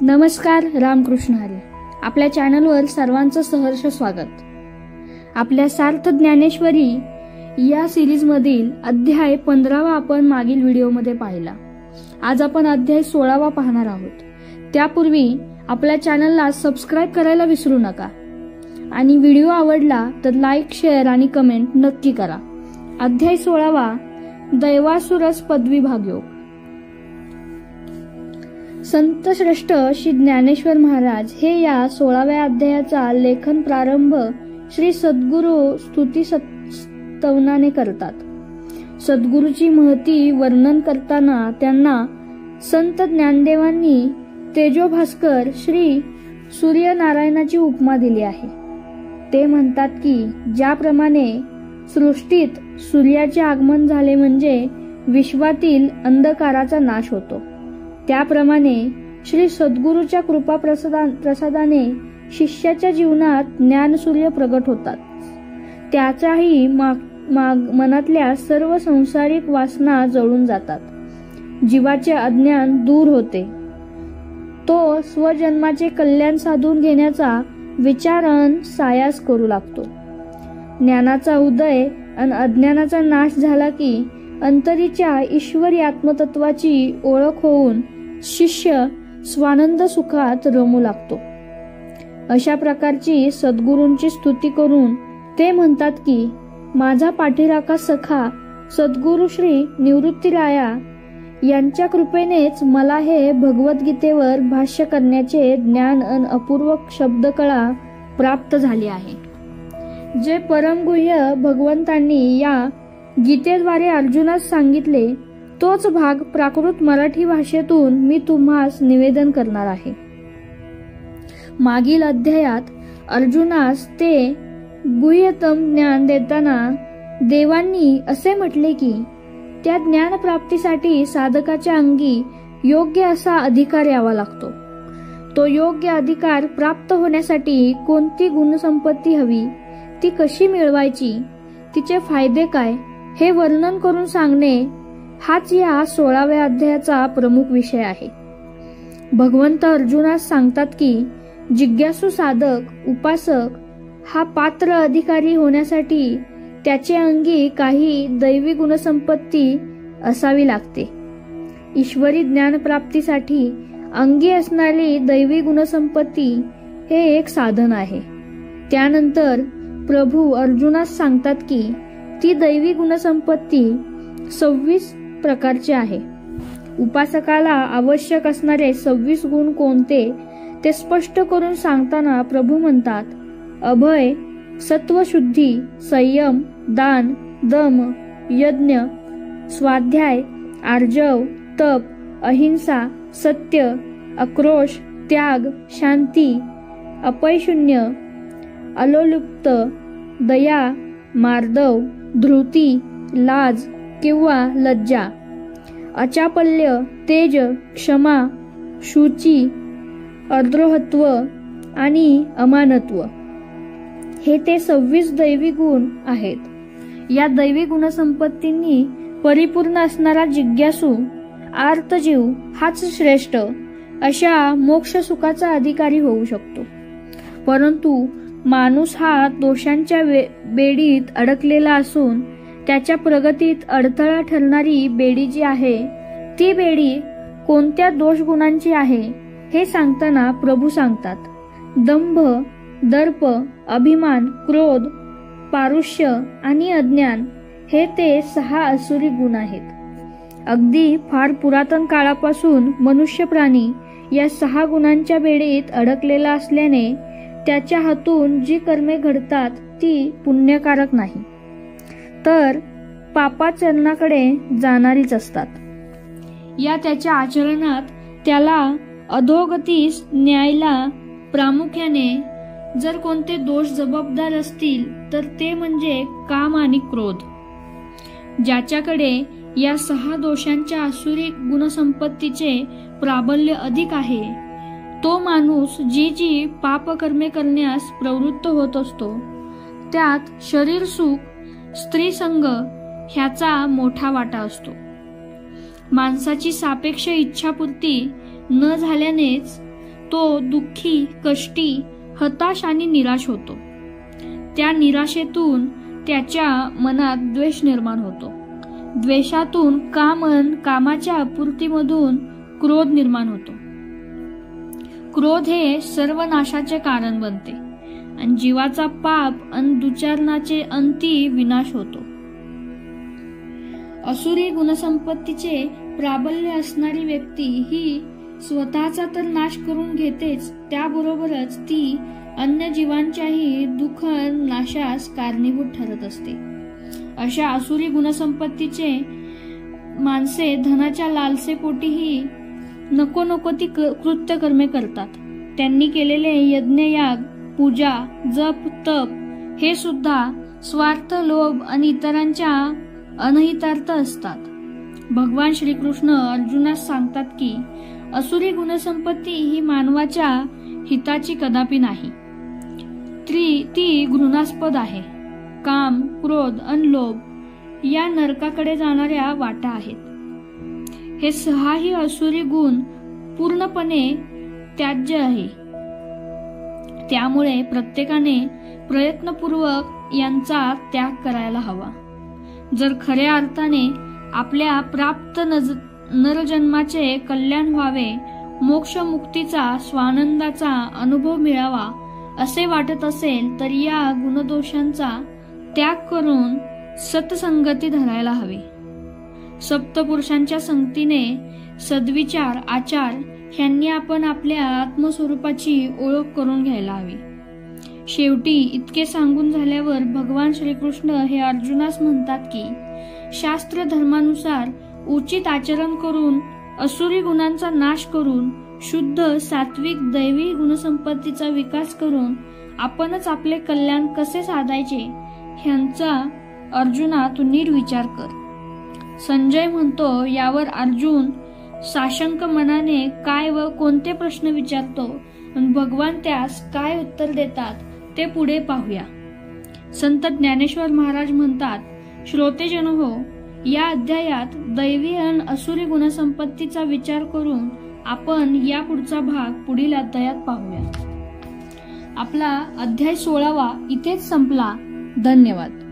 नमस्कार, रामकृष्ण हरी. आपल्या चॅनलवर सर्वांचं सहर्ष स्वागत. आपल्या सार्थ ज्ञानेश्वरी या सिरीज मधील अध्याय 15 आपण मागील व्हिडिओमध्ये पाहिला. आज आपण अध्याय 16 पाहणार आहोत. त्यापूर्वी आपल्या चॅनलला सबस्क्राइब करायला विसरू नका आणि व्हिडिओ आवडला तर लाईक, शेअर आणि कमेंट नक्की करा. अध्याय 16 दैवासुरस पदवी भागयोग. संत श्रेष्ठ श्री ज्ञानेश्वर महाराज हे या 16व्या अध्यायाचा लेखन प्रारंभ श्री सद्गुरु स्तुती स्तवनाने करतात. सद्गुरूची महती वर्णन करताना त्यांना संत ज्ञानदेवांनी तेजोभास्कर श्री सूर्यनारायणाची उपमा दिली आहे. ते म्हणतात की ज्याप्रमाणे सृष्टीत सूर्याचे आगमन झाले म्हणजे विश्वातील अंधकाराचा नाश होतो, त्याप्रमाणे श्री सद्गुरूच्या कृपा प्रसादाने शिष्याच्या जीवनात ज्ञानसूर्य प्रगट होतात. त्याच्याही मनातल्या सर्व संसारिक वासना जळून जातात. जीवाचे अज्ञान दूर होते. तो स्वजन्माचे कल्याण साधून घेण्याचा विचारण सायास करू लागतो. ज्ञानाचा उदय आणि अज्ञानाचा नाश झाला की अंतरीच्या ईश्वरी आत्मतत्वाची ओळख होऊन शिष्य स्वानंद सुखात रमू लागतो. अशा प्रकारची सद्गुरूंची स्तुती करून ते म्हणतात की माझा पाठीराखा सखा सद्गुरु श्री निवृत्तीराया यांच्या कृपेनेच मला हे भगवद्गीतेवर भाष्य करण्याचे ज्ञान आणि अपूर्व शब्दकळा प्राप्त झाली आहे. जे परमगुह्य भगवंतांनी या गीतेद्वारे अर्जुनास सांगितले तोच भाग प्राकृत मराठी भाषेतून मी तुम्हास निवेदन करणार आहे. मागील अध्यायात अर्जुनास ते गुह्यतम ज्ञान देताना देवांनी असे म्हटले की त्या ज्ञान प्राप्तीसाठी साधकाच्या अंगी योग्य असा अधिकार यावा लागतो. तो योग्य अधिकार प्राप्त होण्यासाठी कोणती गुणसंपत्ती हवी, ती कशी मिळवायची, तिचे फायदे काय हे वर्णन करून सांगणे हाच या 16व्या अध्यायाचा प्रमुख विषय आहे. भगवंत अर्जुनास सांगतात की जिज्ञासू साधक, उपासक हा पात्र अधिकारी होण्यासाठी त्याचे अंगी काही दैवी गुणसंपत्ती असावी लागते. ईश्वरी ज्ञानप्राप्तीसाठी अंगी असणारी दैवी गुणसंपत्ती हे एक साधन आहे. त्यानंतर प्रभू अर्जुनास सांगतात की ती दैवी गुणसंपत्ती 26 प्रकारची आहे. उपासकाला आवश्यक असणारे 26 गुण कोणते ते स्पष्ट करून सांगताना प्रभू म्हणतात, अभय, सत्वशुद्धी, संयम, दान, दम, यज्ञ, स्वाध्याय, आर्जव, तप, अहिंसा, सत्य, अक्रोश, त्याग, शांती, अपयशून्य, अलोलुप्त, दया, मार्दव, धृती, लाज किंवा लज्जा, अचापल्य, तेज, क्षमा, शुची, अर्द्रोहत्व आणि अमानत्व हे ते 26 दैवी गुण आहेत. या दैवी गुणसंपत्तींनी परिपूर्ण असणारा जिज्ञासू आर्तजीव हाच श्रेष्ठ अशा मोक्ष सुखाचा अधिकारी होऊ शकतो. परंतु माणूस हा दोषांच्या बेडीत अडकलेला असून त्याच्या प्रगतीत अडथळा ठरणारी बेडी जी आहे ती बेडी कोणत्या दोष गुणांची आहे हे सांगताना प्रभू सांगतात, दंभ, दर्प, अभिमान, क्रोध, पारुष्य आणि अज्ञान हे ते 6 असुरी गुण आहेत. अगदी फार पुरातन काळापासून मनुष्य प्राणी या 6 गुणांच्या बेडीत अडकलेला असल्याने त्याच्या हातून जी कर्मे घडतात ती पुण्यकारक नाही तर पापाचरणाकडे जाणारीच असतात. या त्याच्या आचरणात त्याला अधोगतीस न्यायला प्रामुख्याने जर कोणते दोष जबाबदार असतील तर ते म्हणजे काम आणि क्रोध. ज्याच्याकडे या 6 दोषांच्या आसुरी गुणसंपत्तीचे प्राबल्य अधिक आहे तो माणूस जी जी पापकर्मे करण्यास प्रवृत्त होत असतो त्यात शरीर सुख, स्त्री संग ह्याचा मोठा वाटा असतो. माणसाची सापेक्ष इच्छापूर्ती न झाल्यानेच तो दुःखी, कष्टी, हताश आणि निराश होतो. त्या निराशेतून त्याच्या मनात द्वेष निर्माण होतो. द्वेषातून कामाच्या अपूर्तीमधून क्रोध निर्माण होतो. क्रोध हे सर्व नाशाचे कारण बनते आणि जीवाचा पाप आणि दुचारणाचे अंती विनाश होतो. असुरी गुणसंपत्तीचे प्राबल्य असणारी व्यक्ती ही स्वतःचा तर नाश करून घेतेच, त्याबरोबरच ती अन्य जीवांच्याही दुःख नाशास कारणीभूत ठरत असते. अशा असुरी गुणसंपत्तीचे माणसे धनाच्या लालसेपोटीही नको ती कृत्यकर्मे करतात. त्यांनी केलेले यज्ञयाग, पूजा, जप, तप हे सुद्धा स्वार्थ, लोभ आणि इतरांच्या अनहितार्थ असतात. भगवान श्रीकृष्ण अर्जुनास सांगतात की असुरी गुणसंपत्ती ही मानवाच्या हिताची कदापि नाही. ती घृणास्पद आहे. काम, क्रोध आणि लोभ या नरकाकडे जाणाऱ्या वाटा आहेत. हे सहाही असुरी गुण पूर्णपणे त्याज्य आहे. त्यामुळे प्रत्येकाने प्रयत्नपूर्वक यांचा त्याग करायला हवा. जर खऱ्या अर्थाने आपल्या प्राप्त नरजन्माचे कल्याण व्हावे, मोक्ष मुक्तीचा स्वानंदाचा अनुभव मिळावा असे वाटत असेल तर या गुणदोषांचा त्याग करून सत्संगती धरायला हवी. सप्तपुरुषांच्या संगतीने सद्विचार, आचार ह्यांनी आपण आपल्या आत्मस्वरूपाची ओळख करून घ्यायला हवी. शेवटी इतके सांगून झाल्यावर भगवान श्रीकृष्ण हे अर्जुनास म्हणतात की शास्त्र धर्मानुसार उचित आचरण करून असुरी गुणांचा नाश करून शुद्ध सात्विक दैवी गुणसंपत्तीचा विकास करून आपणच आपले कल्याण कसे साधायचे ह्यांचा अर्जुना तू नीट विचार कर. संजय म्हणतो यावर अर्जुन साशंक मनाने काय व कोणते प्रश्न विचारतो आणि भगवान त्यास काय उत्तर देतात ते पुढे पाहूया. संत ज्ञानेश्वर महाराज म्हणतात, श्रोतेजन हो, या अध्यायात दैवी आणि असुरी गुणसंपत्तीचा विचार करून आपण या पुढचा भाग पुढील अध्यायात पाहूया. आपला अध्याय 16 इथेच संपला. धन्यवाद.